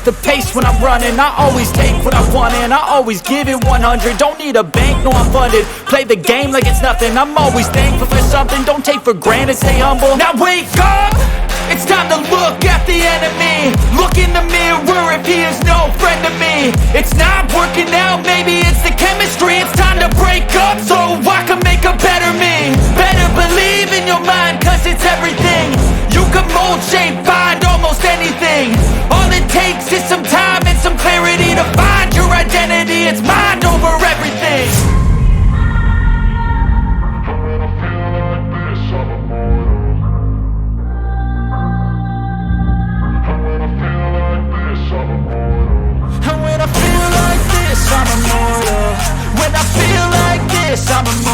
the pace when I'm running. I always take what I want and I always give it 100. Don't need a bank, no I'm funded. Play the game like it's nothing. I'm always thankful for something. Don't take for granted, stay humble. Now wake up! It's time to look at the enemy. Look in the mirror if he is no friend to me. It's not working out, maybe it's the chemistry. It's time to break up so I can make a better me. Better believe in your mind, cause it's everything. You can mold, shape, find almost anything. All it takes is some time and some clarity to find your identity. It's mind over everything. I'm immortal. When I feel like this, I'm immortal.